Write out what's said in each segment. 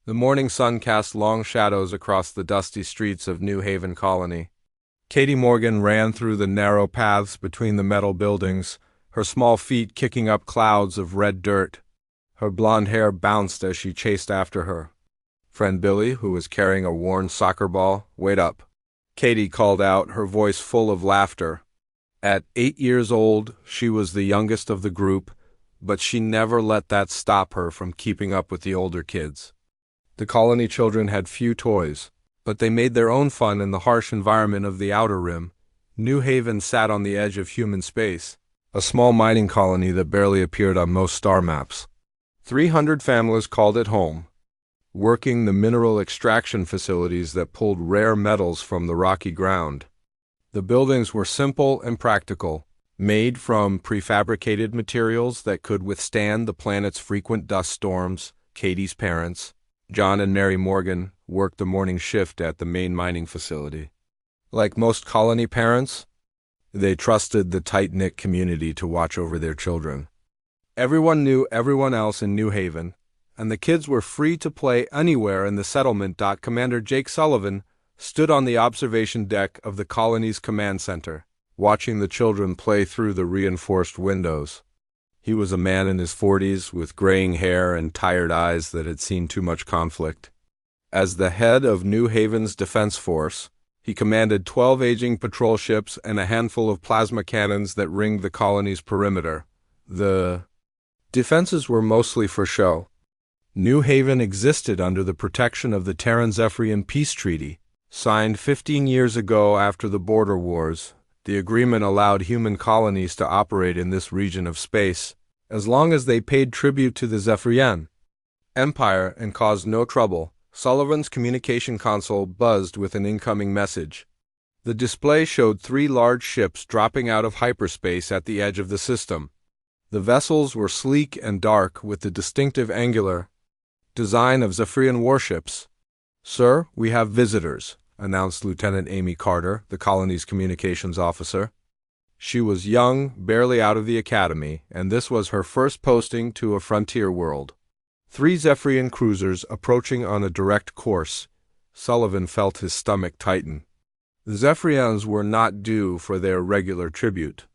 The morning sun cast long shadows across the dusty streets of New Haven Colony. Katie Morgan ran through the narrow paths between the metal buildings, her small feet kicking up clouds of red dirt. Her blonde hair bounced as she chased after her. Friend Billy, who was carrying a worn soccer ball, wait up. Katie called out, her voice full of laughter. At 8 years old, she was the youngest of the group, but she never let that stop her from keeping up with the older kids. The colony children had few toys, but they made their own fun in the harsh environment of the Outer Rim. New Haven sat on the edge of human space, a small mining colony that barely appeared on most star maps. 300 families called it home, working the mineral extraction facilities that pulled rare metals from the rocky ground. The buildings were simple and practical, made from prefabricated materials that could withstand the planet's frequent dust storms. Katie's parents, John and Mary Morgan, worked the morning shift at the main mining facility. Like most colony parents, they trusted the tight-knit community to watch over their children. Everyone knew everyone else in New Haven, and the kids were free to play anywhere in the settlement. Commander Jake Sullivan stood on the observation deck of the colony's command center, watching the children play through the reinforced windows. He was a man in his 40s with graying hair and tired eyes that had seen too much conflict. As the head of New Haven's defense force, he commanded 12 aging patrol ships and a handful of plasma cannons that ringed the colony's perimeter. The defenses were mostly for show. New Haven existed under the protection of the Terran-Zephyrian Peace Treaty, signed 15 years ago after the border wars. The agreement allowed human colonies to operate in this region of space, as long as they paid tribute to the Zephyrian Empire and caused no trouble. Sullivan's communication console buzzed with an incoming message. The display showed 3 large ships dropping out of hyperspace at the edge of the system. The vessels were sleek and dark with the distinctive angular design of Zephyrian warships. "Sir, we have visitors," announced Lieutenant Amy Carter, the colony's communications officer. She was young, barely out of the academy, and this was her first posting to a frontier world. 3 Zephyrian cruisers approaching on a direct course. Sullivan felt his stomach tighten. The Zephyrians were not due for their regular tribute.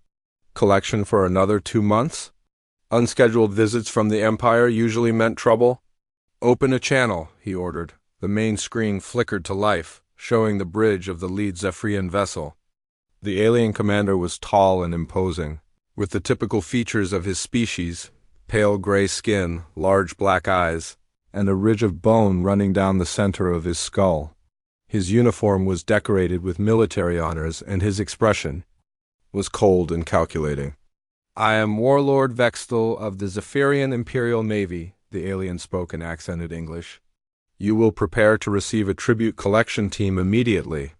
Collection for another 2 months? Unscheduled visits from the Empire usually meant trouble. "Open a channel," he ordered. The main screen flickered to life, showing the bridge of the lead Zephyrian vessel. The alien commander was tall and imposing, with the typical features of his species: pale gray skin, large black eyes, and a ridge of bone running down the center of his skull. His uniform was decorated with military honors, and his expression was cold and calculating. "I am Warlord Vextel of the Zephyrian Imperial Navy," the alien spoke in accented English. "You will prepare to receive a tribute collection team immediately."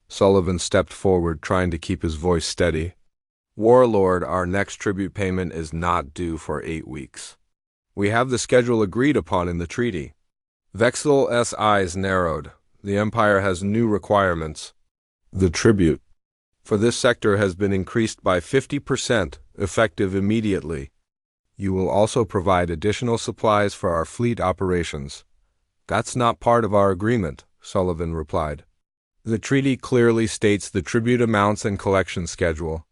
Sullivan stepped forward, trying to keep his voice steady. "Warlord, our next tribute payment is not due for 8 weeks. We have the schedule agreed upon in the treaty." Vexel's eyes narrowed. "The Empire has new requirements. The tribute for this sector has been increased by 50%, effective immediately. You will also provide additional supplies for our fleet operations." "That's not part of our agreement," Sullivan replied. "The treaty clearly states the tribute amounts and collection schedule.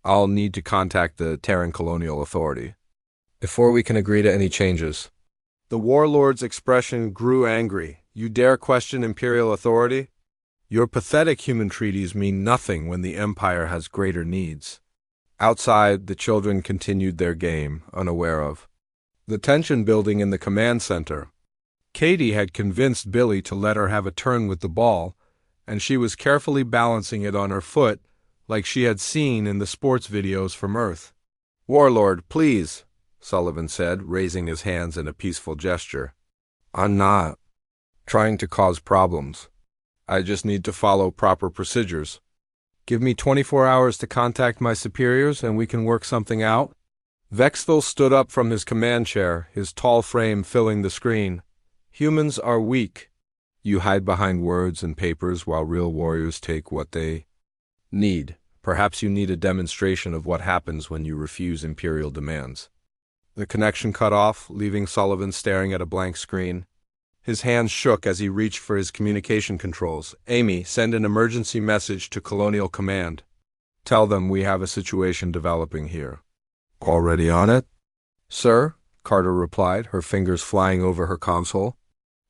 I'll need to contact the Terran Colonial Authority before we can agree to any changes." The warlord's expression grew angry. "You dare question Imperial authority? Your pathetic human treaties mean nothing when the Empire has greater needs." Outside, the children continued their game, unaware of the tension building in the command center. Katie had convinced Billy to let her have a turn with the ball, and she was carefully balancing it on her foot like she had seen in the sports videos from Earth. "Warlord, please," Sullivan said, raising his hands in a peaceful gesture. "I'm not trying to cause problems. I just need to follow proper procedures. Give me 24 hours to contact my superiors and we can work something out." Vextel stood up from his command chair, his tall frame filling the screen. "Humans are weak. You hide behind words and papers while real warriors take what they need. Perhaps you need a demonstration of what happens when you refuse Imperial demands." The connection cut off, leaving Sullivan staring at a blank screen. His hands shook as he reached for his communication controls. Amy, send an emergency message to Colonial Command. Tell them we have a situation developing here. Already on it? Sir, Carter replied, her fingers flying over her console.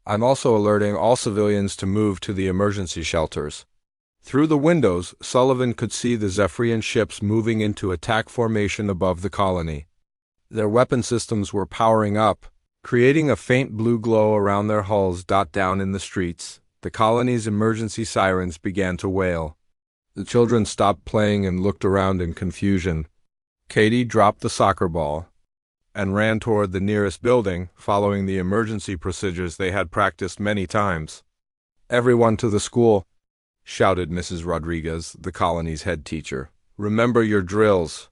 I'm also alerting all civilians to move to the emergency shelters. Through the windows, Sullivan could see the Zephyrian ships moving into attack formation above the colony. Their weapon systems were powering up, creating a faint blue glow around their hulls. Down in the streets, the colony's emergency sirens began to wail. The children stopped playing and looked around in confusion. Katie dropped the soccer ball and ran toward the nearest building, following the emergency procedures they had practiced many times. Everyone to the school, shouted Mrs. Rodriguez, the colony's head teacher. Remember your drills.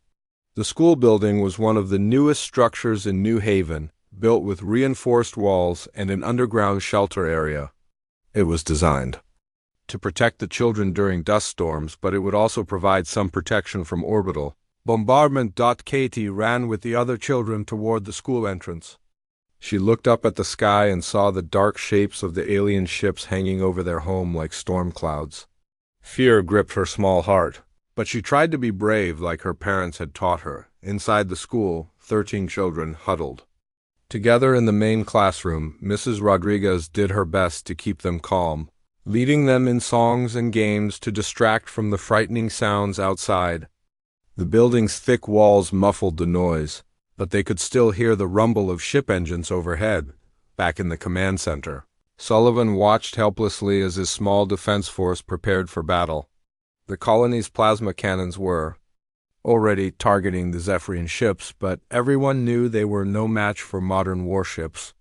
The school building was one of the newest structures in New Haven, built with reinforced walls and an underground shelter area. It was designed to protect the children during dust storms, but it would also provide some protection from orbital bombardment. Katie ran with the other children toward the school entrance. She looked up at the sky and saw the dark shapes of the alien ships hanging over their home like storm clouds. Fear gripped her small heart, but she tried to be brave like her parents had taught her. Inside the school, 13 children huddled together in the main classroom. Mrs. Rodriguez did her best to keep them calm, leading them in songs and games to distract from the frightening sounds outside. The building's thick walls muffled the noise, but they could still hear the rumble of ship engines overhead. Back in the command center, Sullivan watched helplessly as his small defense force prepared for battle. The colony's plasma cannons were already targeting the Zephyrian ships, but everyone knew they were no match for modern warships.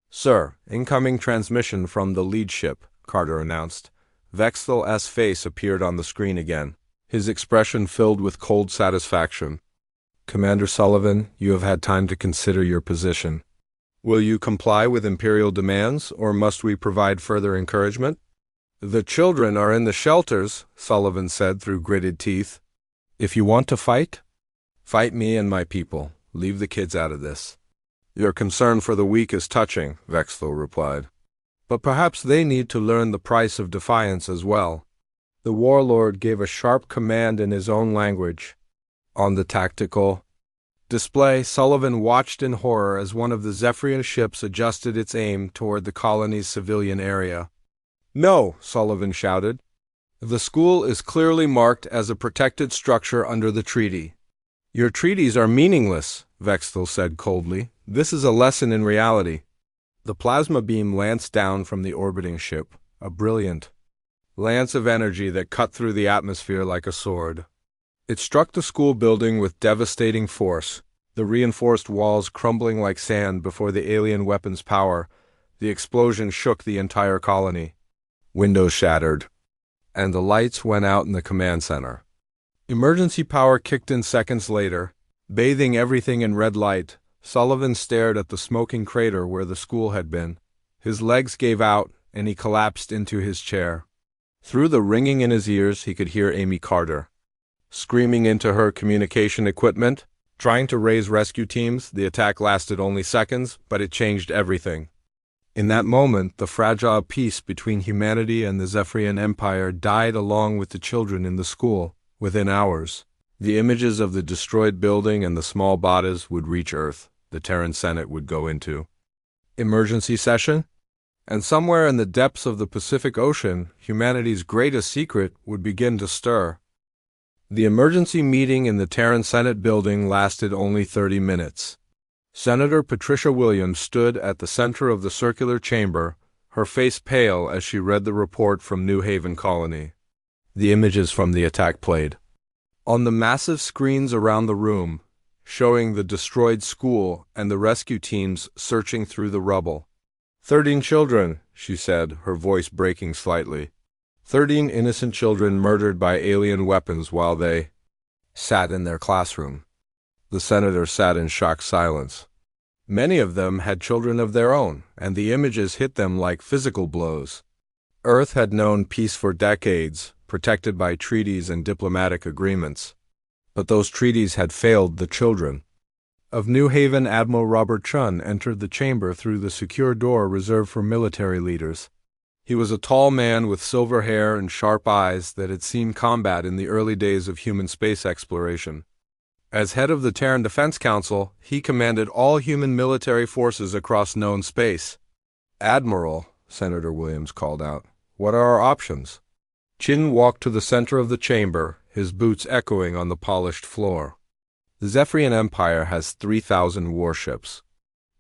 Sir, incoming transmission from the lead ship, Carter announced. Vexthal's face appeared on the screen again, his expression filled with cold satisfaction. Commander Sullivan, you have had time to consider your position. Will you comply with Imperial demands, or must we provide further encouragement? The children are in the shelters, Sullivan said through gritted teeth. If you want to fight, fight me and my people. Leave the kids out of this. Your concern for the weak is touching, Vexthal replied. But perhaps they need to learn the price of defiance as well. The warlord gave a sharp command in his own language. On the tactical display, Sullivan watched in horror as one of the Zephyrian ships adjusted its aim toward the colony's civilian area. No, Sullivan shouted. The school is clearly marked as a protected structure under the treaty. Your treaties are meaningless, Vexthal said coldly. This is a lesson in reality. The plasma beam lanced down from the orbiting ship, a brilliant lance of energy that cut through the atmosphere like a sword. It struck the school building with devastating force, the reinforced walls crumbling like sand before the alien weapon's power. The explosion shook the entire colony. Windows shattered, and the lights went out in the command center. Emergency power kicked in seconds later, bathing everything in red light. Sullivan stared at the smoking crater where the school had been. His legs gave out, and he collapsed into his chair. Through the ringing in his ears, he could hear Amy Carter screaming into her communication equipment, trying to raise rescue teams. The attack lasted only seconds, but it changed everything. In that moment, the fragile peace between humanity and the Zephyrian Empire died along with the children in the school. Within hours, the images of the destroyed building and the small bodies would reach Earth. The Terran Senate would go into emergency session, and somewhere in the depths of the Pacific Ocean, humanity's greatest secret would begin to stir. The emergency meeting in the Terran Senate building lasted only 30 minutes. Senator Patricia Williams stood at the center of the circular chamber, her face pale as she read the report from New Haven Colony. The images from the attack played on the massive screens around the room, showing the destroyed school and the rescue teams searching through the rubble. 13 children, she said, her voice breaking slightly. 13 innocent children murdered by alien weapons while they sat in their classroom. The senator sat in shocked silence. Many of them had children of their own, and the images hit them like physical blows. Earth had known peace for decades, protected by treaties and diplomatic agreements. But those treaties had failed the children. of New Haven, Admiral Robert Chun entered the chamber through the secure door reserved for military leaders. He was a tall man with silver hair and sharp eyes that had seen combat in the early days of human space exploration. As head of the Terran Defense Council, he commanded all human military forces across known space. "Admiral," Senator Williams called out, "what are our options?" Chin walked to the center of the chamber, his boots echoing on the polished floor. "The Zephyrian Empire has 3,000 warships.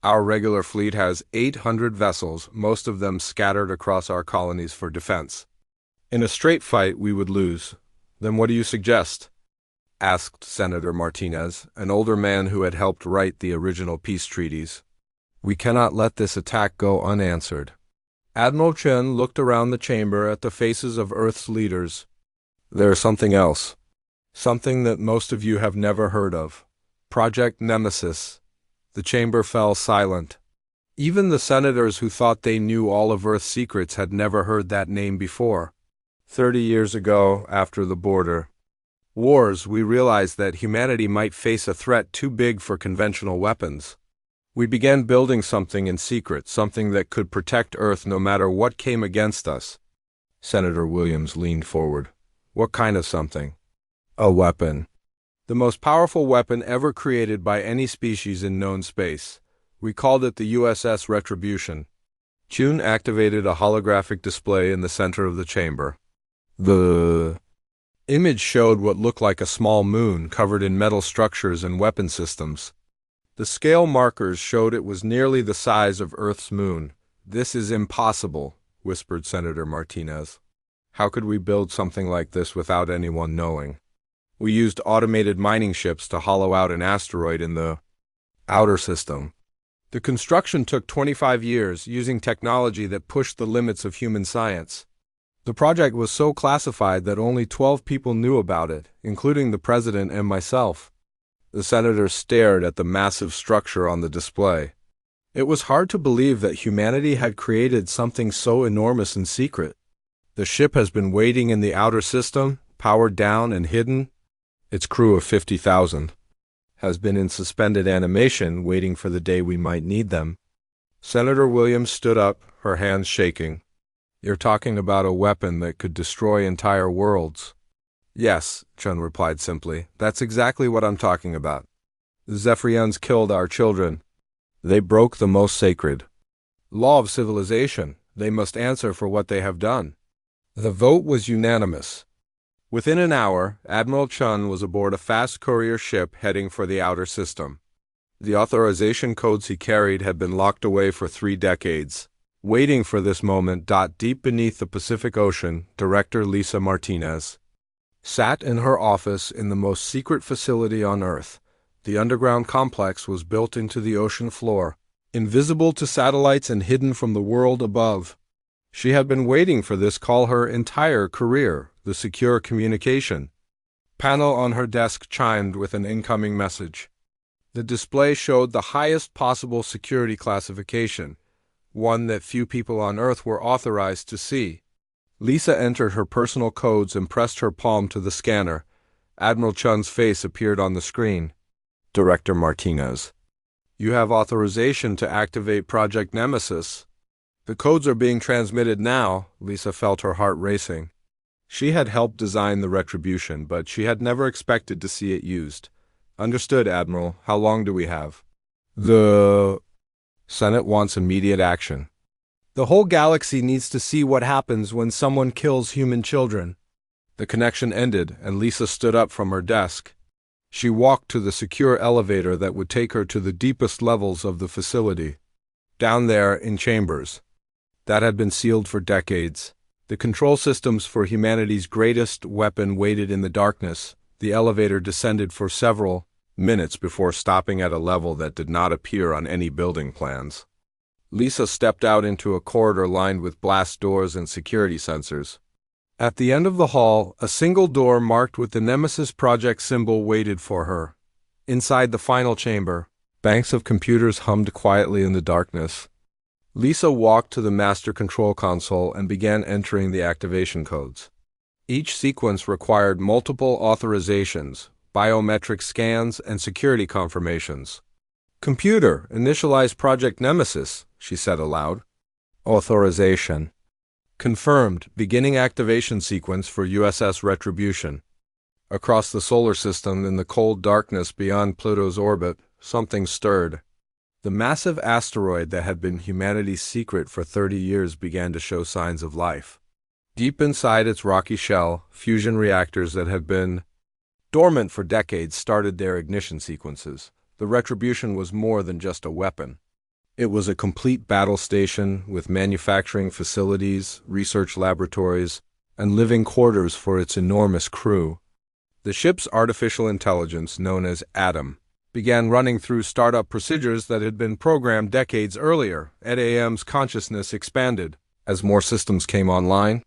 Our regular fleet has 800 vessels, most of them scattered across our colonies for defense. In a straight fight, we would lose. Then what do you suggest?" asked Senator Martinez, an older man who had helped write the original peace treaties. "We cannot let this attack go unanswered." Admiral Chen looked around the chamber at the faces of Earth's leaders. "There is something else. Something that most of you have never heard of. Project Nemesis." The chamber fell silent. Even the senators who thought they knew all of Earth's secrets had never heard that name before. 30 years ago, after the border wars, we realized that humanity might face a threat too big for conventional weapons. We began building something in secret, something that could protect Earth no matter what came against us. Senator Williams leaned forward. "What kind of something?" "A weapon. The most powerful weapon ever created by any species in known space. We called it the USS Retribution." Chun activated a holographic display in the center of the chamber. The image showed what looked like a small moon covered in metal structures and weapon systems. The scale markers showed it was nearly the size of Earth's moon. "This is impossible," whispered Senator Martinez. "How could we build something like this without anyone knowing? We used automated mining ships to hollow out an asteroid in the outer system. The construction took 25 years, using technology that pushed the limits of human science. The project was so classified that only 12 people knew about it, including the president and myself." The senator stared at the massive structure on the display. It was hard to believe that humanity had created something so enormous in secret. "The ship has been waiting in the outer system, powered down and hidden. Its crew of 50,000 has been in suspended animation, waiting for the day we might need them." Senator Williams stood up, her hands shaking. "You're talking about a weapon that could destroy entire worlds." "Yes," Chun replied simply. "That's exactly what I'm talking about. The Zephyrians killed our children. They broke the most sacred law of civilization. They must answer for what they have done." The vote was unanimous. Within an hour, Admiral Chun was aboard a fast courier ship heading for the outer system. The authorization codes he carried had been locked away for 3 decades. Waiting for this moment, deep beneath the Pacific Ocean, Director Lisa Martinez sat in her office in the most secret facility on Earth. The underground complex was built into the ocean floor, invisible to satellites and hidden from the world above. She had been waiting for this call her entire career. The secure communication panel on her desk chimed with an incoming message. The display showed the highest possible security classification, one that few people on Earth were authorized to see. Lisa entered her personal codes and pressed her palm to the scanner. Admiral Chun's face appeared on the screen. "Director Martinez, you have authorization to activate Project Nemesis. The codes are being transmitted now." Lisa felt her heart racing. She had helped design the Retribution, but she had never expected to see it used. "Understood, Admiral. How long do we have?" "The Senate wants immediate action. The whole galaxy needs to see what happens when someone kills human children." The connection ended, and Lisa stood up from her desk. She walked to the secure elevator that would take her to the deepest levels of the facility. Down there, in chambers that had been sealed for decades, the control systems for humanity's greatest weapon waited in the darkness. The elevator descended for several minutes before stopping at a level that did not appear on any building plans. Lisa stepped out into a corridor lined with blast doors and security sensors. At the end of the hall, a single door marked with the Nemesis Project symbol waited for her. Inside the final chamber, banks of computers hummed quietly in the darkness. Lisa walked to the master control console and began entering the activation codes. Each sequence required multiple authorizations, biometric scans, and security confirmations. Computer, initialize Project Nemesis, she said aloud. Authorization. Confirmed, beginning activation sequence for USS Retribution. Across the solar system, in the cold darkness beyond Pluto's orbit, something stirred. The massive asteroid that had been humanity's secret for 30 years began to show signs of life. Deep inside its rocky shell, fusion reactors that had been dormant for decades started their ignition sequences. The Retribution was more than just a weapon. It was a complete battle station with manufacturing facilities, research laboratories, and living quarters for its enormous crew. The ship's artificial intelligence, known as Atom, began running through startup procedures that had been programmed decades earlier. ADAM's consciousness expanded. As more systems came online,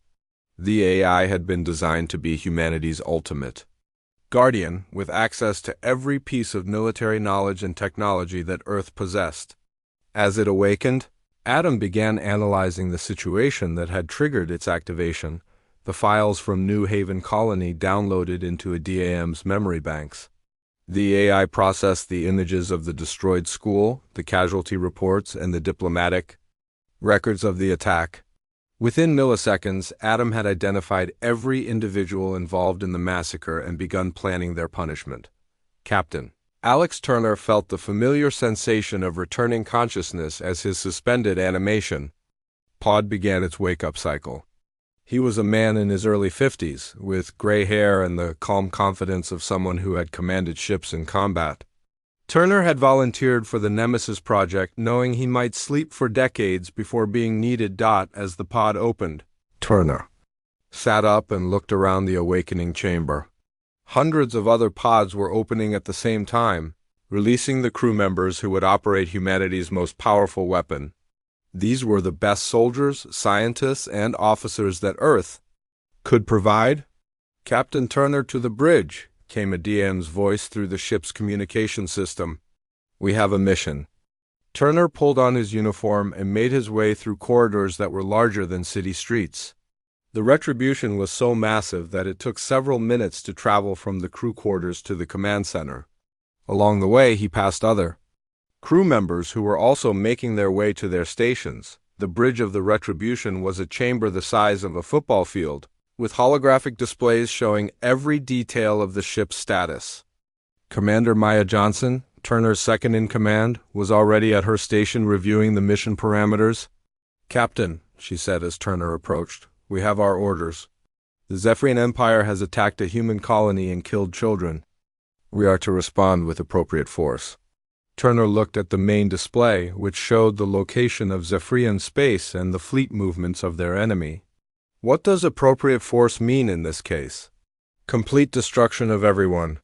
the AI had been designed to be humanity's ultimate guardian, with access to every piece of military knowledge and technology that Earth possessed. As it awakened, Atom began analyzing the situation that had triggered its activation, the files from New Haven Colony downloaded into a DAM's memory banks. The AI processed the images of the destroyed school, the casualty reports, and the diplomatic records of the attack. Within milliseconds, Atom had identified every individual involved in the massacre and begun planning their punishment. Captain Alex Turner felt the familiar sensation of returning consciousness as his suspended animation pod began its wake-up cycle. He was a man in his early 50s, with gray hair and the calm confidence of someone who had commanded ships in combat. Turner had volunteered for the Nemesis project, knowing he might sleep for decades before being needed. As the pod opened, Turner sat up and looked around the awakening chamber. Hundreds of other pods were opening at the same time, releasing the crew members who would operate humanity's most powerful weapon. These were the best soldiers, scientists, and officers that Earth could provide. "Captain Turner, to the bridge," came a DM's voice through the ship's communication system. "We have a mission." Turner pulled on his uniform and made his way through corridors that were larger than city streets. The Retribution was so massive that it took several minutes to travel from the crew quarters to the command center. Along the way, he passed other crew members who were also making their way to their stations. The bridge of the Retribution was a chamber the size of a football field, with holographic displays showing every detail of the ship's status. Commander Maya Johnson, Turner's second-in-command, was already at her station reviewing the mission parameters. "Captain," she said as Turner approached, "we have our orders. The Zephyrian Empire has attacked a human colony and killed children. We are to respond with appropriate force." Turner looked at the main display, which showed the location of Zephyrian space and the fleet movements of their enemy. What does appropriate force mean in this case? Complete destruction of everyone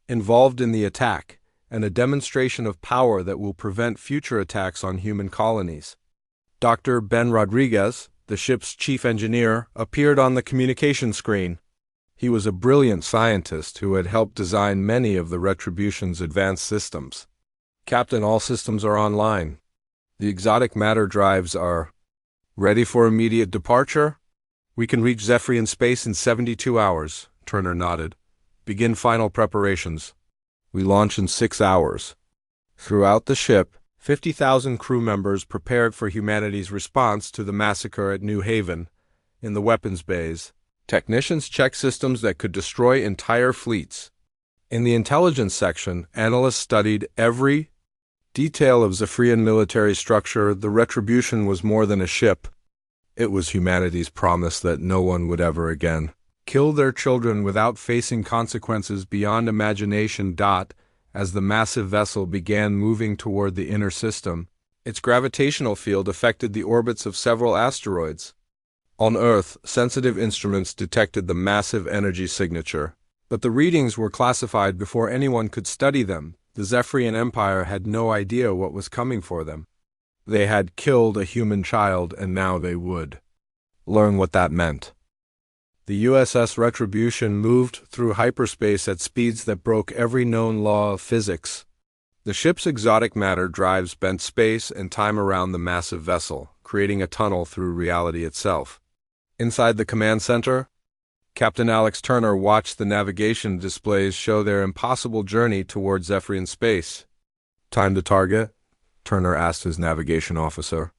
involved in the attack, and a demonstration of power that will prevent future attacks on human colonies. Dr. Ben Rodriguez, the ship's chief engineer, appeared on the communication screen. He was a brilliant scientist who had helped design many of the Retribution's advanced systems. "Captain, all systems are online. The exotic matter drives are ready for immediate departure. We can reach Zephyrian space in 72 hours, Turner nodded. "Begin final preparations. We launch in 6 hours. Throughout the ship, 50,000 crew members prepared for humanity's response to the massacre at New Haven. In the weapons bays, technicians checked systems that could destroy entire fleets. In the intelligence section, analysts studied every detail of Zephyrian military structure. The Retribution was more than a ship. It was humanity's promise that no one would ever again kill their children without facing consequences beyond imagination. As the massive vessel began moving toward the inner system, its gravitational field affected the orbits of several asteroids. On Earth, sensitive instruments detected the massive energy signature, but the readings were classified before anyone could study them. The Zephyrian Empire had no idea what was coming for them. They had killed a human child, and now they would learn what that meant. The USS Retribution moved through hyperspace at speeds that broke every known law of physics. The ship's exotic matter drives bent space and time around the massive vessel, creating a tunnel through reality itself. Inside the command center, Captain Alex Turner watched the navigation displays show their impossible journey towards Zephyrian space. Time to target? Turner asked his navigation officer.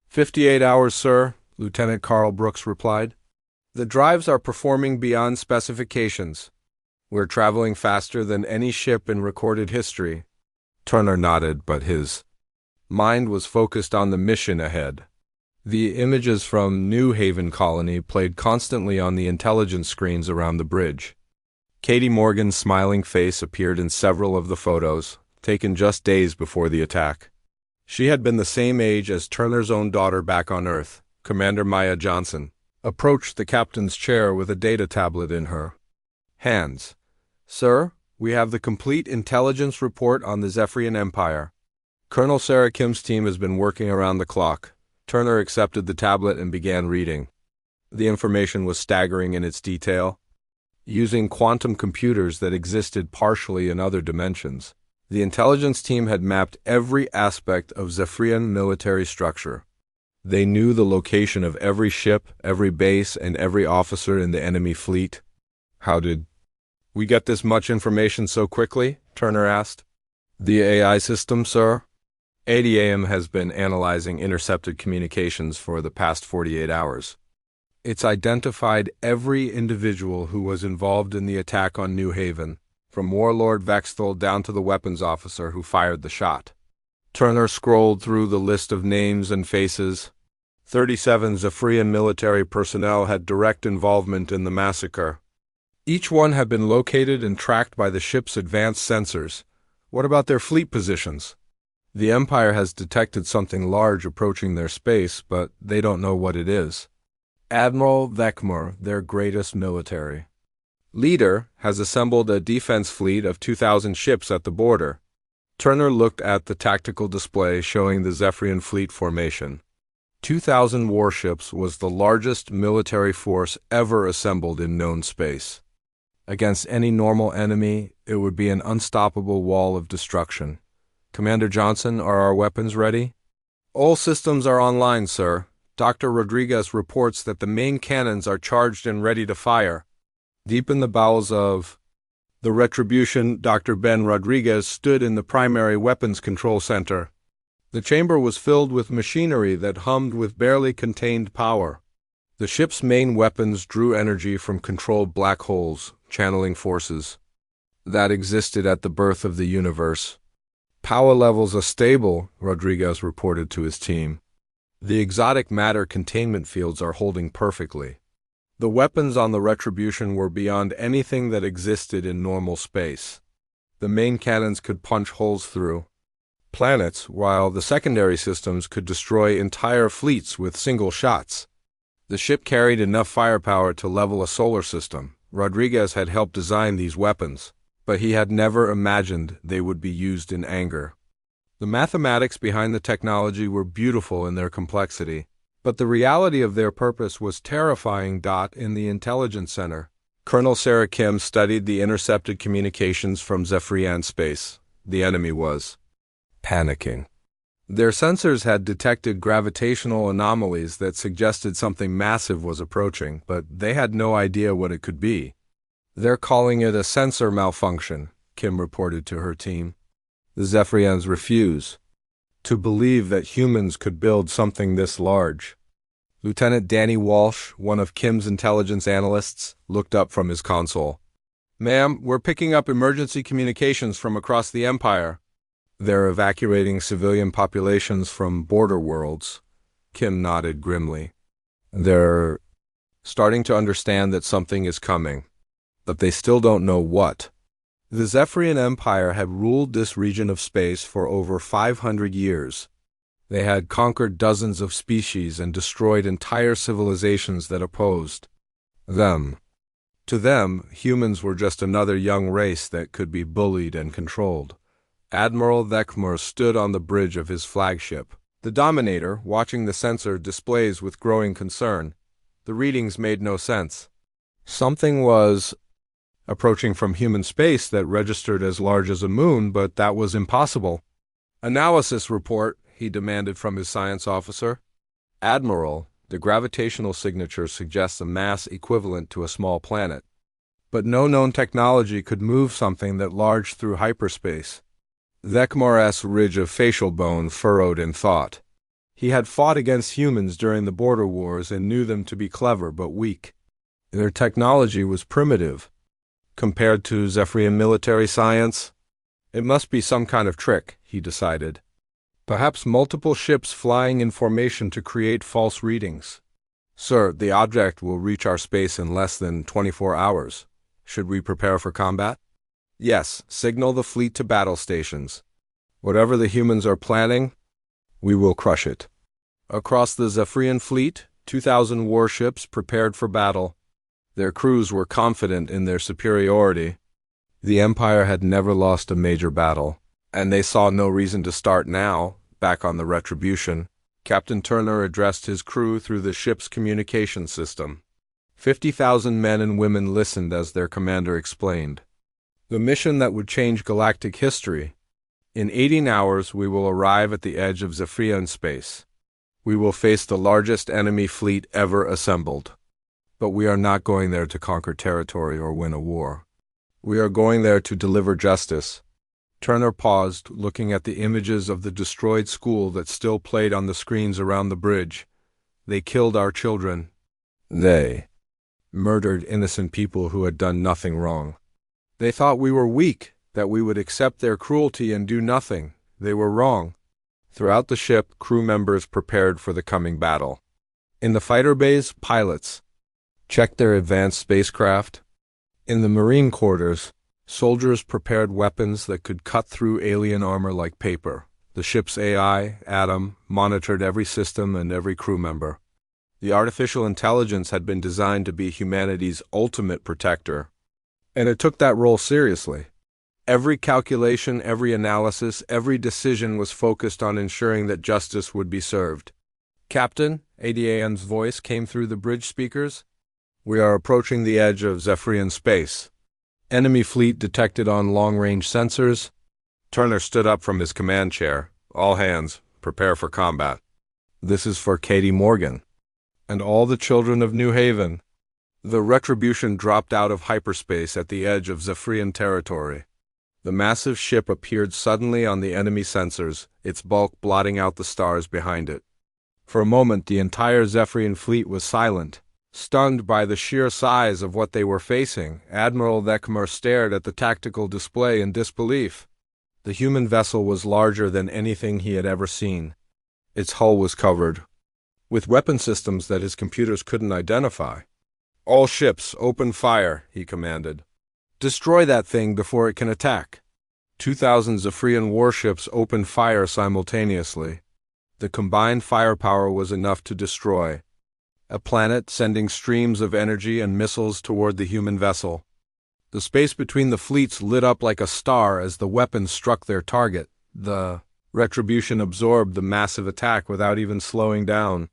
58 hours, sir, Lieutenant Carl Brooks replied. The drives are performing beyond specifications. We're traveling faster than any ship in recorded history. Turner nodded, but his mind was focused on the mission ahead. The images from New Haven Colony played constantly on the intelligence screens around the bridge. Katie Morgan's smiling face appeared in several of the photos, taken just days before the attack. She had been the same age as Turner's own daughter back on Earth. Commander Maya Johnson approached the captain's chair with a data tablet in her hands. Sir, we have the complete intelligence report on the Zephyrian Empire. Colonel Sarah Kim's team has been working around the clock. Turner accepted the tablet and began reading. The information was staggering in its detail. Using quantum computers that existed partially in other dimensions, the intelligence team had mapped every aspect of Zephyrian military structure. They knew the location of every ship, every base, and every officer in the enemy fleet. How did we get this much information so quickly? Turner asked. The AI system, sir. ADAM has been analyzing intercepted communications for the past 48 hours. It's identified every individual who was involved in the attack on New Haven, from Warlord Vexthal down to the weapons officer who fired the shot. Turner scrolled through the list of names and faces. 37 Zephyrian military personnel had direct involvement in the massacre. Each one had been located and tracked by the ship's advanced sensors. What about their fleet positions? The Empire has detected something large approaching their space, but they don't know what it is. Admiral Vekmur, their greatest military leader, has assembled a defense fleet of 2,000 ships at the border. Turner looked at the tactical display showing the Zephyrian fleet formation. 2,000 warships was the largest military force ever assembled in known space. Against any normal enemy, it would be an unstoppable wall of destruction. Commander Johnson, are our weapons ready? All systems are online, sir. Dr. Rodriguez reports that the main cannons are charged and ready to fire. Deep in the bowels of the Retribution, Dr. Ben Rodriguez stood in the primary weapons control center. The chamber was filled with machinery that hummed with barely contained power. The ship's main weapons drew energy from controlled black holes, channeling forces that existed at the birth of the universe. Power levels are stable, Rodriguez reported to his team. The exotic matter containment fields are holding perfectly. The weapons on the Retribution were beyond anything that existed in normal space. The main cannons could punch holes through planets, while the secondary systems could destroy entire fleets with single shots. The ship carried enough firepower to level a solar system. Rodriguez had helped design these weapons, but he had never imagined they would be used in anger. The mathematics behind the technology were beautiful in their complexity, but the reality of their purpose was terrifying. In the intelligence center, Colonel Sarah Kim studied the intercepted communications from Zephyrian space. The enemy was panicking. Their sensors had detected gravitational anomalies that suggested something massive was approaching, but they had no idea what it could be. They're calling it a sensor malfunction, Kim reported to her team. The Zephyrians refuse to believe that humans could build something this large. Lieutenant Danny Walsh, one of Kim's intelligence analysts, looked up from his console. Ma'am, we're picking up emergency communications from across the Empire. They're evacuating civilian populations from border worlds. Kim nodded grimly. They're starting to understand that something is coming, but they still don't know what. The Zephyrian Empire had ruled this region of space for over 500 years. They had conquered dozens of species and destroyed entire civilizations that opposed them. To them, humans were just another young race that could be bullied and controlled. Admiral Vekmur stood on the bridge of his flagship, the Dominator, watching the sensor displays with growing concern. The readings made no sense. Something was approaching from human space that registered as large as a moon, but that was impossible. Analysis report, he demanded from his science officer. Admiral, the gravitational signature suggests a mass equivalent to a small planet. But no known technology could move something that large through hyperspace. Vekmar's ridge of facial bone furrowed in thought. He had fought against humans during the border wars and knew them to be clever but weak. Their technology was primitive. Compared to Zephyrian military science, it must be some kind of trick, he decided. Perhaps multiple ships flying in formation to create false readings. Sir, the object will reach our space in less than 24 hours. Should we prepare for combat? Yes, signal the fleet to battle stations. Whatever the humans are planning, we will crush it. Across the Zephyrian fleet, 2,000 warships prepared for battle. Their crews were confident in their superiority. The Empire had never lost a major battle, and they saw no reason to start now, back on the Retribution. Captain Turner addressed his crew through the ship's communication system. 50,000 men and women listened as their commander explained. The mission that would change galactic history. In 18 hours, we will arrive at the edge of Zephyrian space. We will face the largest enemy fleet ever assembled. But we are not going there to conquer territory or win a war. We are going there to deliver justice. Turner paused, looking at the images of the destroyed school that still played on the screens around the bridge. They killed our children. They murdered innocent people who had done nothing wrong. They thought we were weak, that we would accept their cruelty and do nothing. They were wrong. Throughout the ship, crew members prepared for the coming battle. In the fighter bays, pilots checked their advanced spacecraft. In the marine quarters, soldiers prepared weapons that could cut through alien armor like paper. The ship's AI, Adam, monitored every system and every crew member. The artificial intelligence had been designed to be humanity's ultimate protector, and it took that role seriously. Every calculation, every analysis, every decision was focused on ensuring that justice would be served. Captain, ADAN's voice came through the bridge speakers. We are approaching the edge of Zephyrian space. Enemy fleet detected on long-range sensors. Turner stood up from his command chair. All hands, prepare for combat. This is for Katie Morgan and all the children of New Haven. The Retribution dropped out of hyperspace at the edge of Zephyrian territory. The massive ship appeared suddenly on the enemy sensors, its bulk blotting out the stars behind it. For a moment, the entire Zephyrian fleet was silent. Stunned by the sheer size of what they were facing, Admiral Vekmer stared at the tactical display in disbelief. The human vessel was larger than anything he had ever seen. Its hull was covered with weapon systems that his computers couldn't identify. All ships, open fire, he commanded. Destroy that thing before it can attack. 2,000 Zephyrian warships opened fire simultaneously. The combined firepower was enough to destroy a planet, sending streams of energy and missiles toward the human vessel. The space between the fleets lit up like a star as the weapons struck their target. The Retribution absorbed the massive attack without even slowing down.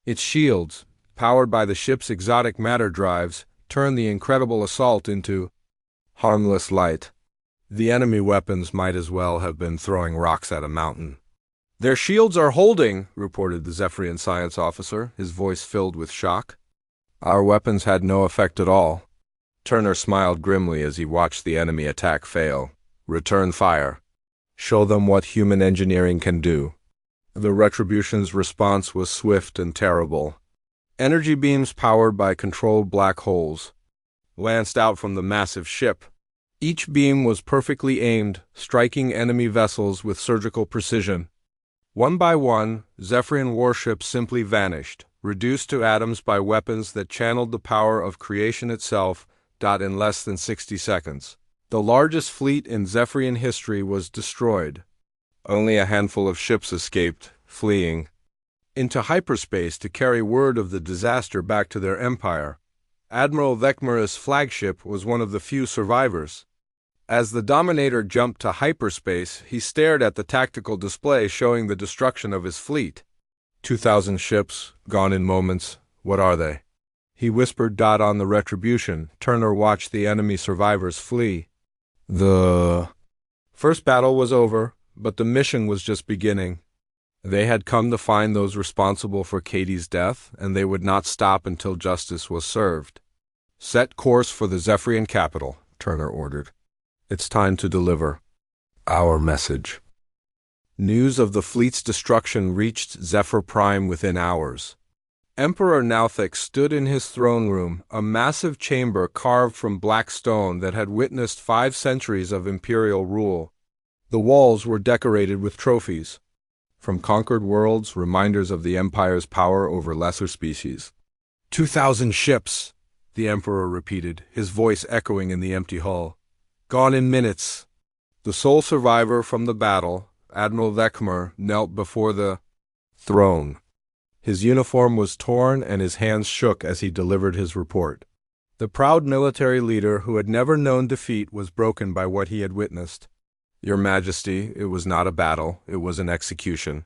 Its shields, powered by the ship's exotic matter drives, turned the incredible assault into harmless light. The enemy weapons might as well have been throwing rocks at a mountain. Their shields are holding, reported the Zephyrian science officer, his voice filled with shock. Our weapons had no effect at all. Turner smiled grimly as he watched the enemy attack fail. Return fire. Show them what human engineering can do. The Retribution's response was swift and terrible. Energy beams powered by controlled black holes lanced out from the massive ship. Each beam was perfectly aimed, striking enemy vessels with surgical precision. One by one, Zephyrian warships simply vanished, reduced to atoms by weapons that channeled the power of creation itself, in less than 60 seconds. The largest fleet in Zephyrian history was destroyed. Only a handful of ships escaped, fleeing into hyperspace to carry word of the disaster back to their empire. Admiral Vekmer's flagship was one of the few survivors. As the Dominator jumped to hyperspace, he stared at the tactical display showing the destruction of his fleet. 2,000 ships, gone in moments. What are they? He whispered on the Retribution. Turner watched the enemy survivors flee. The first battle was over, but the mission was just beginning. They had come to find those responsible for Katie's death, and they would not stop until justice was served. Set course for the Zephyrian capital, Turner ordered. It's time to deliver. Our message. News of the fleet's destruction reached Zephyr Prime within hours. Emperor Nauthic stood in his throne room, a massive chamber carved from black stone that had witnessed 5 centuries of imperial rule. The walls were decorated with trophies. From conquered worlds, reminders of the Empire's power over lesser species. 2,000 ships, the Emperor repeated, his voice echoing in the empty hull. Gone in minutes. The sole survivor from the battle, Admiral Vekmer, knelt before the throne. His uniform was torn and his hands shook as he delivered his report. The proud military leader who had never known defeat was broken by what he had witnessed. Your Majesty, it was not a battle, it was an execution.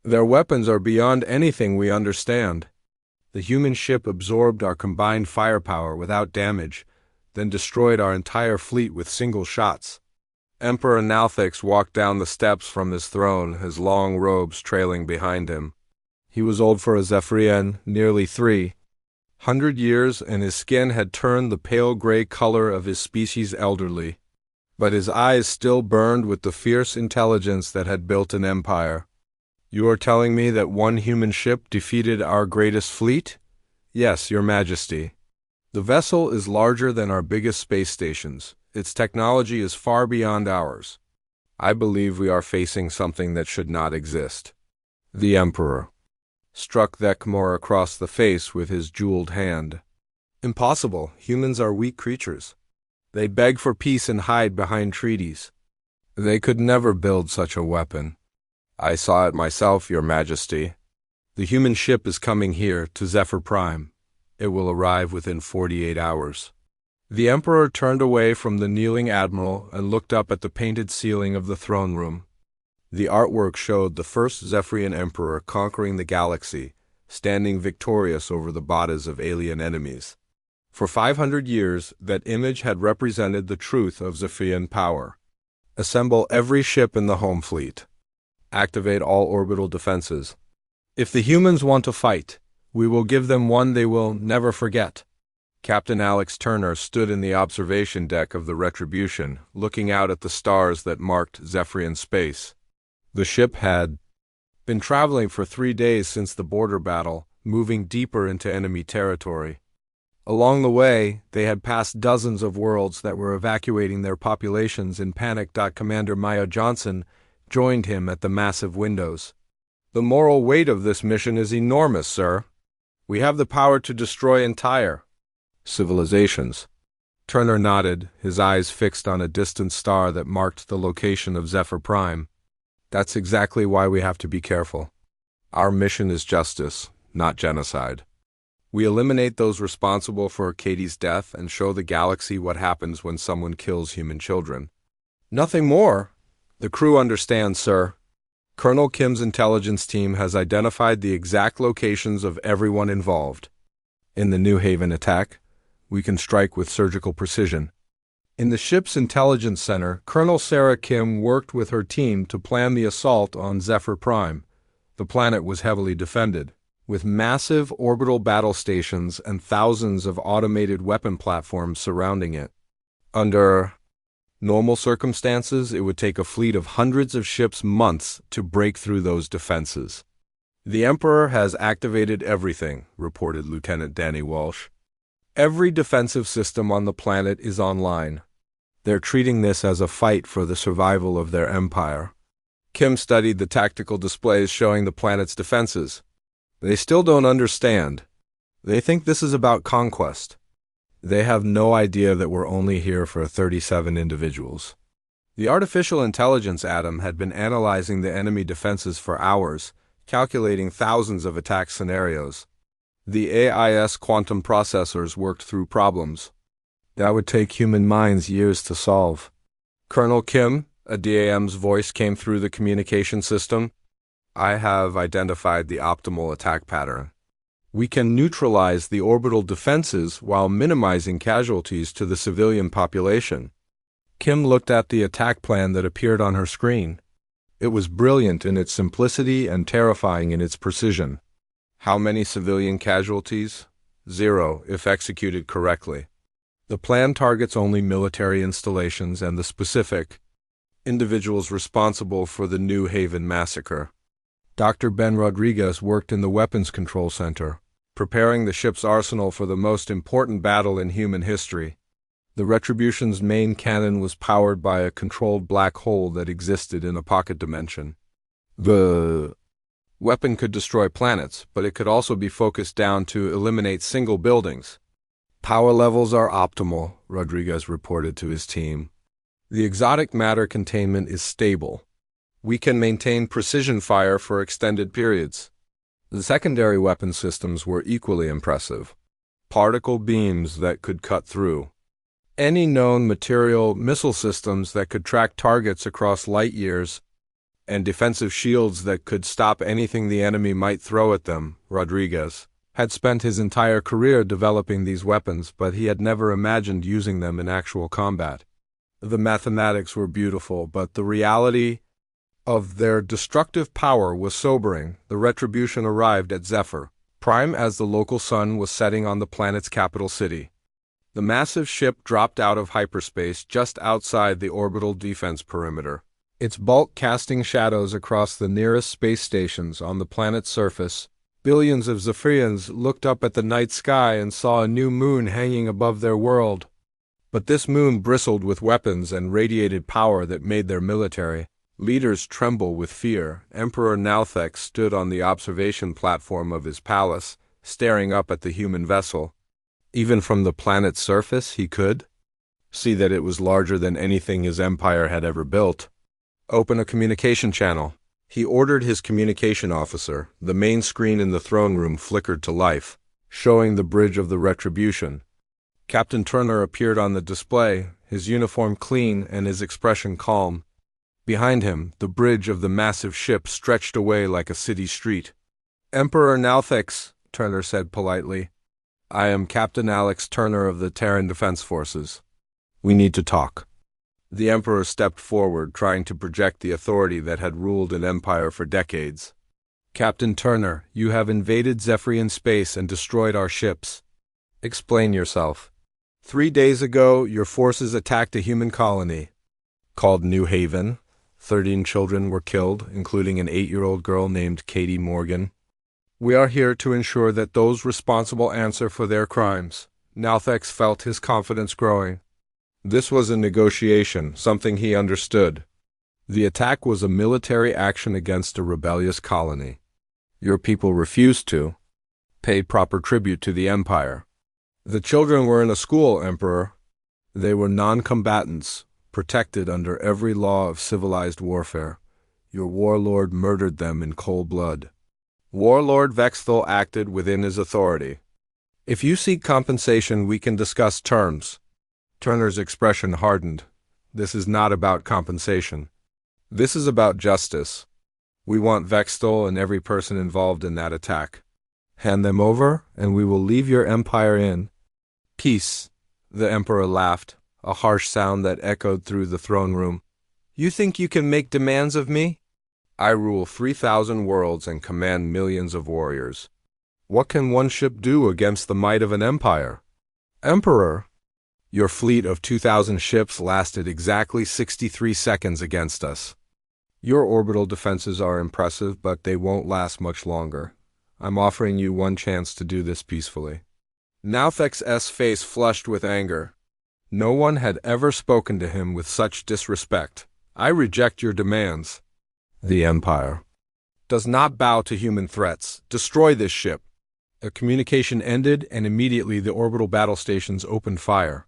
Their weapons are beyond anything we understand. The human ship absorbed our combined firepower without damage, then destroyed our entire fleet with single shots. Emperor Nauthic walked down the steps from his throne, his long robes trailing behind him. He was old for a Zephyrian, nearly 300 years, and his skin had turned the pale gray color of his species elderly. But his eyes still burned with the fierce intelligence that had built an empire. You are telling me that one human ship defeated our greatest fleet? Yes, Your Majesty. The vessel is larger than our biggest space stations. Its technology is far beyond ours. I believe we are facing something that should not exist. The Emperor struck Vekmer across the face with his jeweled hand. Impossible. Humans are weak creatures. They beg for peace and hide behind treaties. They could never build such a weapon. I saw it myself, Your Majesty. The human ship is coming here, to Zephyr Prime. It will arrive within 48 hours. The Emperor turned away from the kneeling admiral and looked up at the painted ceiling of the throne room. The artwork showed the first Zephyrian emperor conquering the galaxy, standing victorious over the bodies of alien enemies. For 500 years, that image had represented the truth of Zephyrian power. Assemble every ship in the home fleet. Activate all orbital defenses. If the humans want to fight, we will give them one they will never forget. Captain Alex Turner stood in the observation deck of the Retribution, looking out at the stars that marked Zephyrian space. The ship had been traveling for 3 days since the border battle, moving deeper into enemy territory. Along the way, they had passed dozens of worlds that were evacuating their populations in panic. Commander Maya Johnson joined him at the massive windows. The moral weight of this mission is enormous, sir. We have the power to destroy entire civilizations. Turner nodded, his eyes fixed on a distant star that marked the location of Zephyr Prime. That's exactly why we have to be careful. Our mission is justice, not genocide. We eliminate those responsible for Katie's death and show the galaxy what happens when someone kills human children. Nothing more. The crew understands, sir. Colonel Kim's intelligence team has identified the exact locations of everyone involved. In the New Haven attack, we can strike with surgical precision. In the ship's intelligence center, Colonel Sarah Kim worked with her team to plan the assault on Zephyr Prime. The planet was heavily defended, with massive orbital battle stations and thousands of automated weapon platforms surrounding it. Under normal circumstances, it would take a fleet of hundreds of ships months to break through those defenses. The Emperor has activated everything, reported Lieutenant Danny Walsh. Every defensive system on the planet is online. They're treating this as a fight for the survival of their empire. Kim studied the tactical displays showing the planet's defenses. They still don't understand. They think this is about conquest. They have no idea that we're only here for 37 individuals. The artificial intelligence atom had been analyzing the enemy defenses for hours, calculating thousands of attack scenarios. The AIS quantum processors worked through problems that would take human minds years to solve. Colonel Kim, a DAM's voice came through the communication system. I have identified the optimal attack pattern. We can neutralize the orbital defenses while minimizing casualties to the civilian population. Kim looked at the attack plan that appeared on her screen. It was brilliant in its simplicity and terrifying in its precision. How many civilian casualties? 0, if executed correctly. The plan targets only military installations and the specific individuals responsible for the New Haven massacre. Dr. Ben Rodriguez worked in the Weapons Control Center, preparing the ship's arsenal for the most important battle in human history. The Retribution's main cannon was powered by a controlled black hole that existed in a pocket dimension. The weapon could destroy planets, but it could also be focused down to eliminate single buildings. Power levels are optimal, Rodriguez reported to his team. The exotic matter containment is stable. We can maintain precision fire for extended periods. The secondary weapon systems were equally impressive. Particle beams that could cut through any known material, missile systems that could track targets across light years, and defensive shields that could stop anything the enemy might throw at them. Rodriguez had spent his entire career developing these weapons, but he had never imagined using them in actual combat. The mathematics were beautiful, but the reality of their destructive power was sobering. The Retribution arrived at Zephyr Prime as the local sun was setting on the planet's capital city. The massive ship dropped out of hyperspace just outside the orbital defense perimeter, its bulk casting shadows across the nearest space stations on the planet's surface. Billions of Zephyrians looked up at the night sky and saw a new moon hanging above their world. But this moon bristled with weapons and radiated power that made their military leaders tremble with fear. Emperor Nalthex stood on the observation platform of his palace, staring up at the human vessel. Even from the planet's surface, he could see that it was larger than anything his empire had ever built. Open a communication channel. He ordered his communication officer. The main screen in the throne room flickered to life, showing the bridge of the Retribution. Captain Turner appeared on the display, his uniform clean and his expression calm. Behind him, the bridge of the massive ship stretched away like a city street. "Emperor Nalthex," Turner said politely. "I am Captain Alex Turner of the Terran Defense Forces. We need to talk." The Emperor stepped forward, trying to project the authority that had ruled an empire for decades. "Captain Turner, you have invaded Zephyrian space and destroyed our ships. Explain yourself." 3 days ago, your forces attacked a human colony called New Haven. 13 children were killed, including an 8-year-old girl named Katie Morgan. We are here to ensure that those responsible answer for their crimes. Nalthex felt his confidence growing. This was a negotiation, something he understood. The attack was a military action against a rebellious colony. Your people refused to pay proper tribute to the Empire. The children were in a school, Emperor. They were non-combatants, protected under every law of civilized warfare. Your warlord murdered them in cold blood. Warlord Vexthal acted within his authority. If you seek compensation, we can discuss terms. Turner's expression hardened. This is not about compensation. This is about justice. We want Vexthal and every person involved in that attack. Hand them over, and we will leave your empire in peace. The Emperor laughed, a harsh sound that echoed through the throne room. You think you can make demands of me? I rule 3,000 worlds and command millions of warriors. What can one ship do against the might of an empire? Emperor, your fleet of 2,000 ships lasted exactly 63 seconds against us. Your orbital defenses are impressive, but they won't last much longer. I'm offering you one chance to do this peacefully. Nalthex's face flushed with anger. No one had ever spoken to him with such disrespect. I reject your demands. The Empire does not bow to human threats. Destroy this ship. A communication ended, and immediately the orbital battle stations opened fire.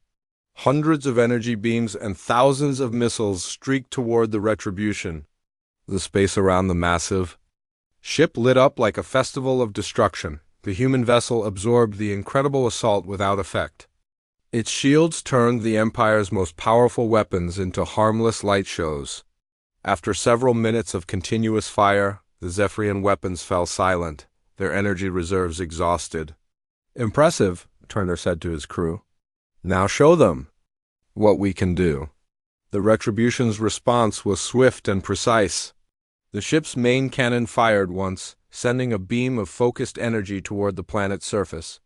Hundreds of energy beams and thousands of missiles streaked toward the Retribution. The space around the massive ship lit up like a festival of destruction. The human vessel absorbed the incredible assault without effect. Its shields turned the Empire's most powerful weapons into harmless light shows. After several minutes of continuous fire, the Zephyrian weapons fell silent, their energy reserves exhausted. Impressive, Turner said to his crew. Now show them what we can do. The Retribution's response was swift and precise. The ship's main cannon fired once, sending a beam of focused energy toward the planet's surface.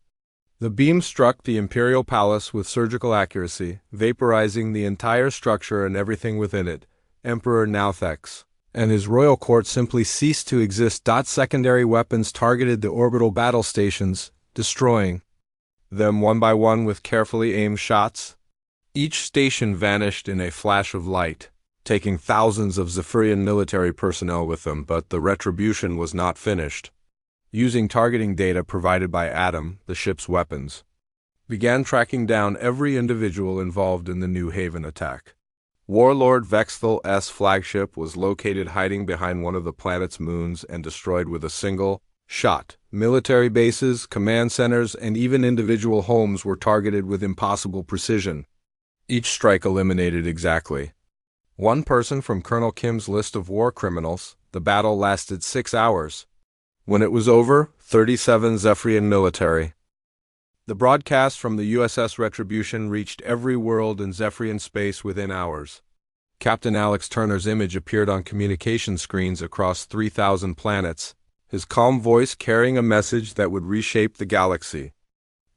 The beam struck the Imperial Palace with surgical accuracy, vaporizing the entire structure and everything within it. Emperor Nauthex, and his royal court simply ceased to exist. Secondary weapons targeted the orbital battle stations, destroying them one by one with carefully aimed shots. Each station vanished in a flash of light, taking thousands of Zephyrian military personnel with them, but the retribution was not finished. Using targeting data provided by Adam, the ship's weapons, began tracking down every individual involved in the New Haven attack. Warlord Vexthal's flagship was located hiding behind one of the planet's moons and destroyed with a single shot. Military bases, command centers, and even individual homes were targeted with impossible precision. Each strike eliminated exactly one person from Colonel Kim's list of war criminals. The battle lasted 6 hours. When it was over, 37 Zephyrian military. The broadcast from the USS Retribution reached every world in Zephyrian space within hours. Captain Alex Turner's image appeared on communication screens across 3,000 planets, his calm voice carrying a message that would reshape the galaxy.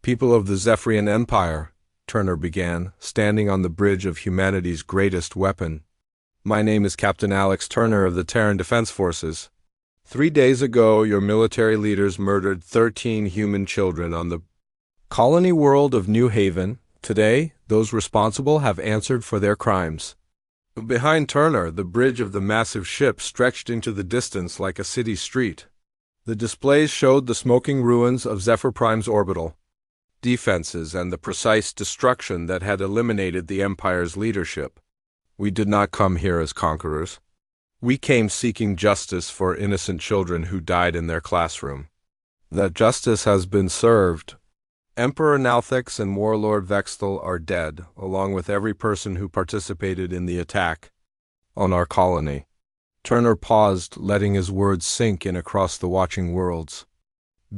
People of the Zephyrian Empire, Turner began, standing on the bridge of humanity's greatest weapon. My name is Captain Alex Turner of the Terran Defense Forces. 3 days ago, your military leaders murdered 13 human children on the colony world of New Haven. Today, those responsible have answered for their crimes. Behind Turner, the bridge of the massive ship stretched into the distance like a city street. The displays showed the smoking ruins of Zephyr Prime's orbital defenses and the precise destruction that had eliminated the Empire's leadership. We did not come here as conquerors. We came seeking justice for innocent children who died in their classroom. That justice has been served. Emperor Nauthex and Warlord Vexthal are dead, along with every person who participated in the attack on our colony. Turner paused, letting his words sink in across the watching worlds.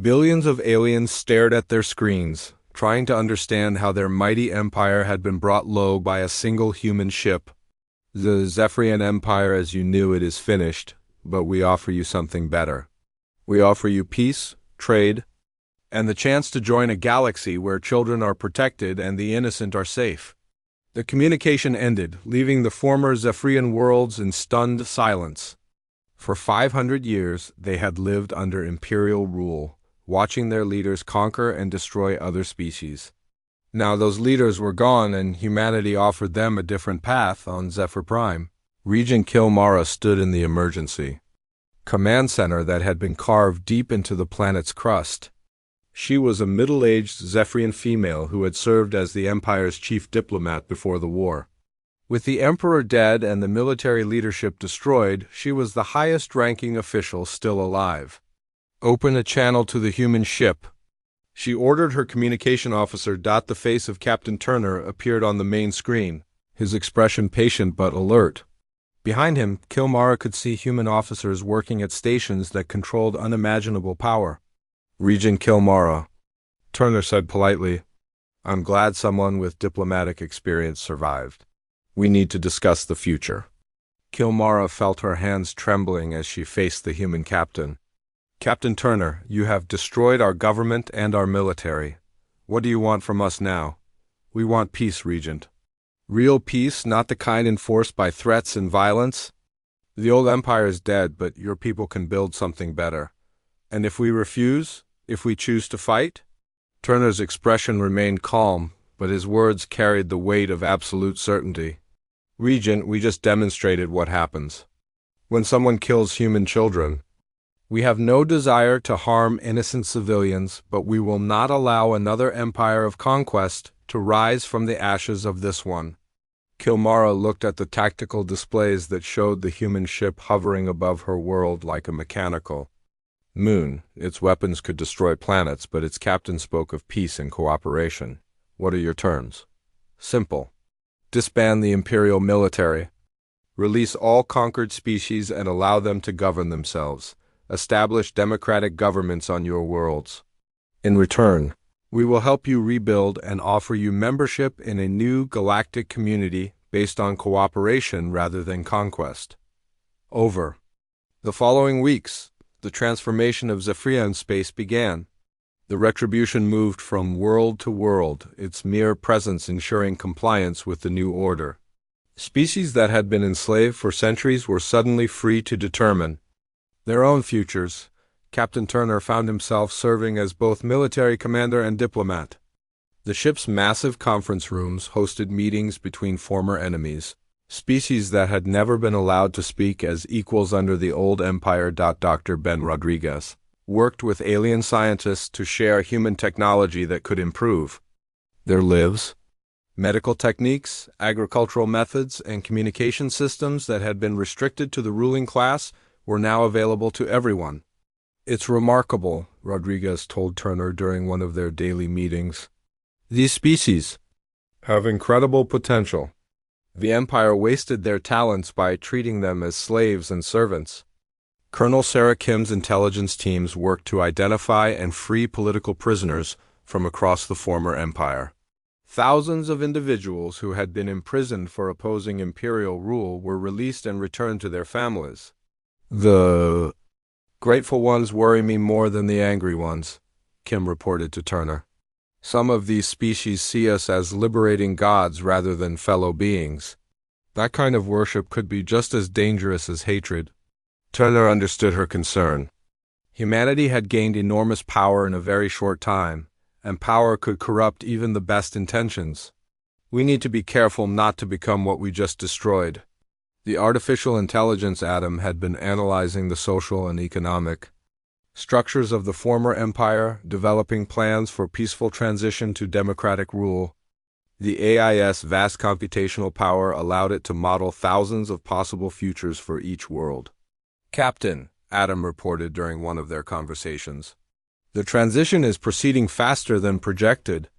Billions of aliens stared at their screens, trying to understand how their mighty empire had been brought low by a single human ship. The Zephyrian Empire as you knew it is finished, but we offer you something better. We offer you peace, trade, and the chance to join a galaxy where children are protected and the innocent are safe. The communication ended, leaving the former Zephyrian worlds in stunned silence. For 500 years, they had lived under imperial rule, watching their leaders conquer and destroy other species. Now those leaders were gone and humanity offered them a different path on Zephyr Prime. Regent Kilmara stood in the emergency command center that had been carved deep into the planet's crust. She was a middle-aged Zephyrian female who had served as the Empire's chief diplomat before the war. With the Emperor dead and the military leadership destroyed, she was the highest-ranking official still alive. Open a channel to the human ship. She ordered her communication officer. The face of Captain Turner appeared on the main screen, his expression patient but alert. Behind him, Kilmara could see human officers working at stations that controlled unimaginable power. Regent Kilmara, Turner said politely, I'm glad someone with diplomatic experience survived. We need to discuss the future. Kilmara felt her hands trembling as she faced the human captain. Captain Turner, you have destroyed our government and our military. What do you want from us now? We want peace, Regent. Real peace, not the kind enforced by threats and violence. The old empire is dead, but your people can build something better. And if we refuse, if we choose to fight? Turner's expression remained calm, but his words carried the weight of absolute certainty. Regent, we just demonstrated what happens when someone kills human children. We have no desire to harm innocent civilians, but we will not allow another empire of conquest to rise from the ashes of this one. Kilmara looked at the tactical displays that showed the human ship hovering above her world like a mechanical moon. Its weapons could destroy planets, but its captain spoke of peace and cooperation. What are your terms? Simple. Disband the imperial military. Release all conquered species and allow them to govern themselves. Establish democratic governments on your worlds. In return, we will help you rebuild and offer you membership in a new galactic community based on cooperation rather than conquest. Over. The following weeks, the transformation of Zephyrian space began. The Retribution moved from world to world, its mere presence ensuring compliance with the new order. Species that had been enslaved for centuries were suddenly free to determine their own futures. Captain Turner found himself serving as both military commander and diplomat. The ship's massive conference rooms hosted meetings between former enemies, species that had never been allowed to speak as equals under the old empire. Dr. Ben Rodriguez worked with alien scientists to share human technology that could improve their lives. Medical techniques, agricultural methods, and communication systems that had been restricted to the ruling class were now available to everyone. "It's remarkable," Rodriguez told Turner during one of their daily meetings. "These species have incredible potential. The Empire wasted their talents by treating them as slaves and servants." Colonel Sarah Kim's intelligence teams worked to identify and free political prisoners from across the former empire. Thousands of individuals who had been imprisoned for opposing imperial rule were released and returned to their families. "The grateful ones worry me more than the angry ones," Kim reported to Turner. "Some of these species see us as liberating gods rather than fellow beings. That kind of worship could be just as dangerous as hatred." Turner understood her concern. Humanity had gained enormous power in a very short time, and power could corrupt even the best intentions. "We need to be careful not to become what we just destroyed." The artificial intelligence atom had been analyzing the social and economic structures of the former empire, developing plans for peaceful transition to democratic rule. The AI's vast computational power allowed it to model thousands of possible futures for each world. "Captain," Adam reported during one of their conversations, "the transition is proceeding faster than projected.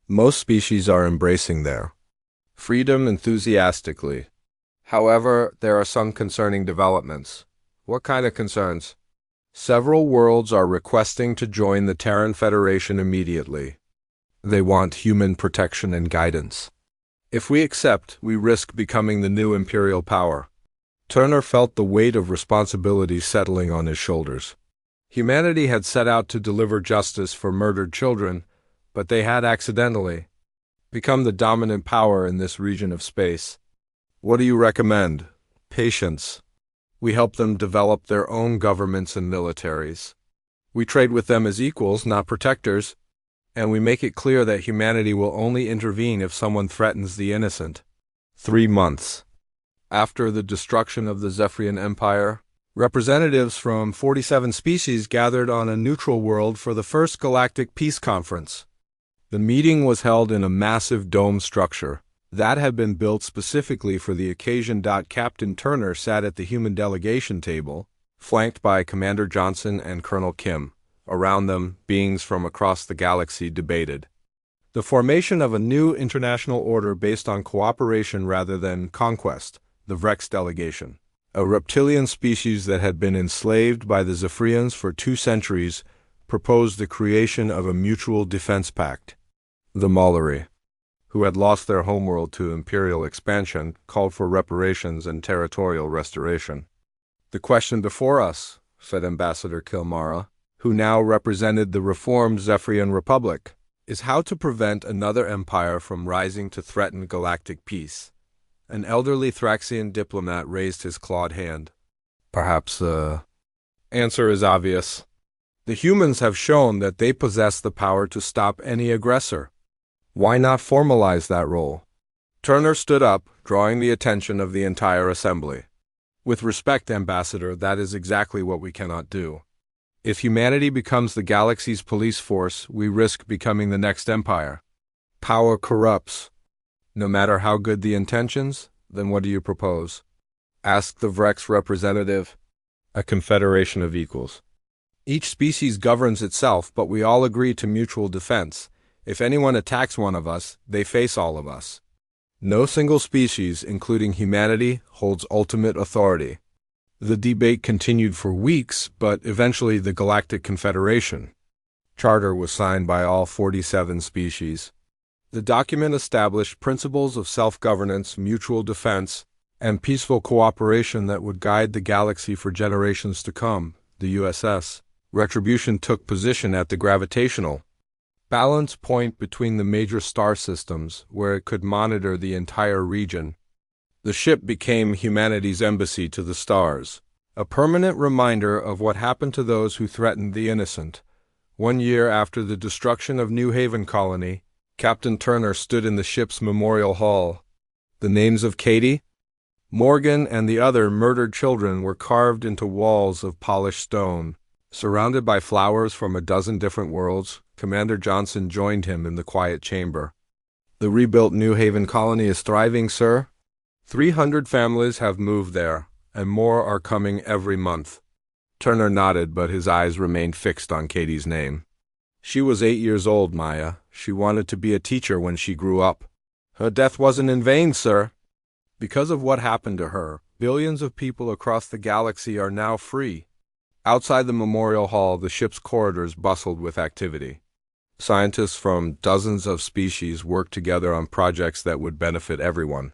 Most species are embracing their freedom enthusiastically. However, there are some concerning developments." "What kind of concerns?" "Several worlds are requesting to join the Terran Federation immediately. They want human protection and guidance. If we accept, we risk becoming the new imperial power." Turner felt the weight of responsibility settling on his shoulders. Humanity had set out to deliver justice for murdered children, but they had accidentally become the dominant power in this region of space. "What do you recommend?" "Patience. We help them develop their own governments and militaries. We trade with them as equals, not protectors, and we make it clear that humanity will only intervene if someone threatens the innocent." 3 months after the destruction of the Zephyrian Empire, representatives from 47 species gathered on a neutral world for the first Galactic Peace Conference. The meeting was held in a massive dome structure that had been built specifically for the occasion. Captain Turner sat at the human delegation table, flanked by Commander Johnson and Colonel Kim. Around them, beings from across the galaxy debated the formation of a new international order based on cooperation rather than conquest. The Vrex delegation, a reptilian species that had been enslaved by the Zephyrians for 2 centuries, proposed the creation of a mutual defense pact. The Mallory, who had lost their homeworld to imperial expansion, called for reparations and territorial restoration. "The question before us," said Ambassador Kilmara, who now represented the reformed Zephyrian Republic, "is how to prevent another empire from rising to threaten galactic peace." An elderly Thraxian diplomat raised his clawed hand. "Perhaps the answer is obvious. The humans have shown that they possess the power to stop any aggressor. Why not formalize that role?" Turner stood up, drawing the attention of the entire assembly. "With respect, Ambassador, that is exactly what we cannot do. If humanity becomes the galaxy's police force, we risk becoming the next empire. Power corrupts. No matter how good the intentions, then what do you propose?" asked the Vrex representative. "A confederation of equals. Each species governs itself, but we all agree to mutual defense. If anyone attacks one of us, they face all of us. No single species, including humanity, holds ultimate authority." The debate continued for weeks, but eventually the Galactic Confederation charter was signed by all 47 species. The document established principles of self-governance, mutual defense, and peaceful cooperation that would guide the galaxy for generations to come. The USS Retribution took position at the gravitational balance point between the major star systems, where it could monitor the entire region. The ship became humanity's embassy to the stars, a permanent reminder of what happened to those who threatened the innocent. 1 year after the destruction of New Haven Colony, Captain Turner stood in the ship's memorial hall. The names of Katie, Morgan, and the other murdered children were carved into walls of polished stone. Surrounded by flowers from a dozen different worlds, Commander Johnson joined him in the quiet chamber. "The rebuilt New Haven Colony is thriving, sir. 300 families have moved there, and more are coming every month." Turner nodded, but his eyes remained fixed on Katie's name. "She was 8 years old, Maya. She wanted to be a teacher when she grew up. Her death wasn't in vain, sir. Because of what happened to her, billions of people across the galaxy are now free." Outside the memorial hall, the ship's corridors bustled with activity. Scientists from dozens of species worked together on projects that would benefit everyone.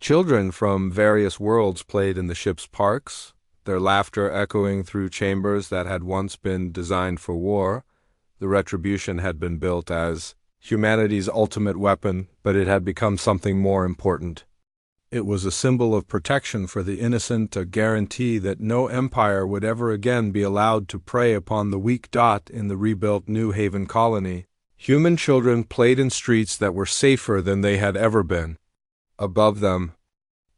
Children from various worlds played in the ship's parks, their laughter echoing through chambers that had once been designed for war. The Retribution had been built as humanity's ultimate weapon, but it had become something more important. It was a symbol of protection for the innocent, a guarantee that no empire would ever again be allowed to prey upon the weak dot in the rebuilt New Haven Colony. Human children played in streets that were safer than they had ever been. Above them,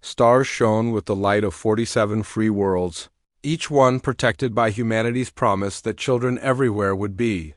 stars shone with the light of 47 free worlds, each one protected by humanity's promise that children everywhere would be